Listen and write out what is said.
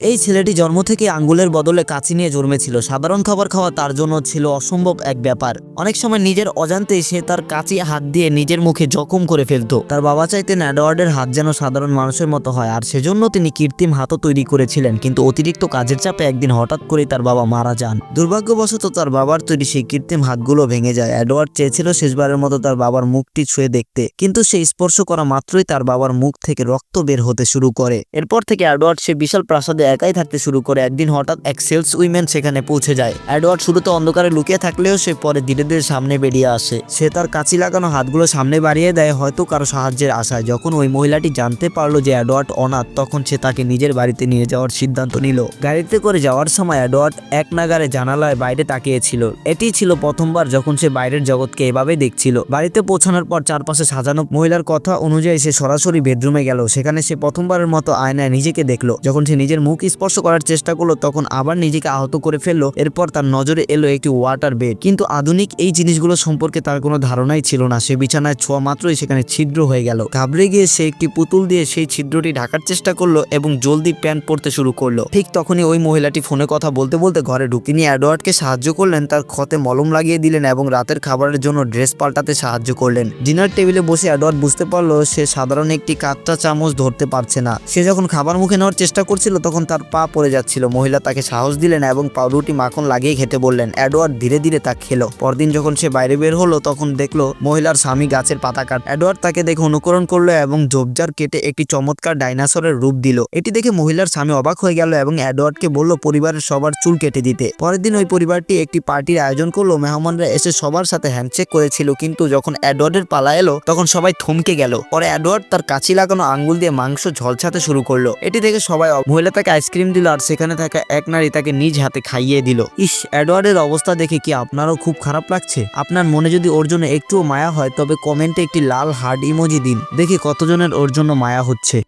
এই ছেলেটি জন্ম থেকে আঙ্গুলের বদলে কাঁচি নিয়ে জন্মেছিল। সাধারণ খাবার খাওয়া তার জন্য ছিল অসম্ভব এক ব্যাপার। অনেক সময় নিজের অজান্তেই সে তার কাঁচি হাত দিয়ে নিজের মুখে জখম করে ফেলতো। তার বাবা চাইতেন এডওয়ার্ডের হাত যেন সাধারণ মানুষের মতো হয়, আর সেজন্য তিনি কৃত্রিম হাতও তৈরি করেছিলেন। কিন্তু অতিরিক্ত কাজের চাপে একদিন হঠাৎ করেই তার বাবা মারা যান। দুর্ভাগ্যবশত তার বাবার তৈরি সেই কৃত্রিম হাতগুলো ভেঙে যায়। এডওয়ার্ড চেয়েছিল শেষবারের মতো তার বাবার মুখটি ছুঁয়ে দেখতে, কিন্তু সেই স্পর্শ করা মাত্রই তার বাবার মুখ থেকে রক্ত বের হতে শুরু করে। এরপর থেকে এডওয়ার্ড সে বিশাল প্রাসাদে একাই থাকতে শুরু করে। একদিন হঠাৎ এক সেলস উইমেন সেখানে পৌঁছে যায়। এডওয়ার্ড শুরুতে অন্ধকারে লুকিয়ে থাকলেও সে পরে ধীরে ধীরে সামনে বেরিয়ে আসে। সে তার কাঁচি লাগানো হাতগুলো সামনে বাড়িয়ে দেয়, হয়তো কারো সাহায্যের আশায়। যখন ওই মহিলাটি জানতে পারলো যে এডওয়ার্ড অনাথ, তখন সে তাকে নিজের বাড়িতে নিয়ে যাওয়ার সিদ্ধান্ত নিল। গাড়িতে করে যাওয়ার সময় এডওয়ার্ড এক নাগারে জানালায় বাইরে তাকিয়েছিল। এটি ছিল প্রথমবার যখন সে বাইরের জগৎকে এভাবে দেখছিল। বাড়িতে পৌঁছানোর পর চারপাশে সাজানো মহিলার কথা অনুযায়ী সে সরাসরি বেডরুমে গেল। সেখানে সে প্রথমবারের মতো আয়নায় নিজেকে দেখলো। যখন সে নিজের মুখ স্পর্শ করার চেষ্টা করলো, তখন আবার নিজেকে আহত করে ফেললো। এরপর তার নজরে এলো একটি ওয়াটার বেড, কিন্তু আধুনিক এই জিনিসগুলো সম্পর্কে তার কোনো ধারণাই ছিল না। সে বিছানায় ছোঁয়া মাত্রই সেখানে ছিদ্র হয়ে গেল। ঘাবড়ে গিয়ে সে একটি পুতুল দিয়ে সেই ছিদ্রটি ঢাকার চেষ্টা করলো এবং জলদি প্যান্ট পরতে শুরু করলো। ঠিক তখনই ওই মহিলাটি ফোনে কথা বলতে বলতে ঘরে ঢুকে নিয়ে এডওয়ার্ডকে সাহায্য করলেন, তার ক্ষতে মলম লাগিয়ে দিলেন এবং রাতের খাবারের জন্য ড্রেস পাল্টাতে সাহায্য করলেন। ডিনার টেবিলে বসে এডওয়ার্ড বুঝতে পারলো সে সাধারণ একটি কাঁচা চামচ ধরতে পারছে না। সে যখন খাবার মুখে নেওয়ার চেষ্টা করছিল, তখন তার পা পড়ে যাচ্ছিল। মহিলা তাকে সাহস দিলেন এবং পাউরুটি মাখন লাগিয়ে খেতে বললেন। এডওয়ার্ড ধীরে ধীরে তা খেলো। পরদিন যখন সে বাইরে বের হলো, তখন দেখলো মহিলার স্বামী গাছের পাতা কাট। এডওয়ার্ড তাকে দেখে অনুকরণ করলো এবং ঝোপঝাড় কেটে একটি চমৎকার ডাইনোসরের রূপ দিল। এটি দেখে মহিলার স্বামী অবাক হয়ে গেল এবং এডওয়ার্ডকে বলল পরিবারের সবার চুল কেটে দিতে। পরের দিন ওই পরিবারটি একটি পার্টির আয়োজন করলো। মেহমানরা এসে সবার সাথে হ্যান্ডশেক করেছিল, কিন্তু যখন এডওয়ার্ডের পালা এলো, তখন সবাই থমকে গেল। পরে এডওয়ার্ড তার কাঁচি লাগানো আঙ্গুল দিয়ে মাংস ঝলসাতে শুরু করলো। এটি দেখে সবাই। মহিলা তাকে আইসক্রিম দিল, আর সেখানে থাকা এক নারী তাকে নিজ হাতে খাইয়ে দিল। ইস, এডওয়ার্ডের অবস্থা দেখে কি আপনারও খুব খারাপ লাগছে? আপনার মনে যদি ওর জন্য একটুও মায়া হয়, তবে কমেন্টে একটি লাল হার্ট ইমোজি দিন। দেখি কতজনের ওর জন্য মায়া হচ্ছে।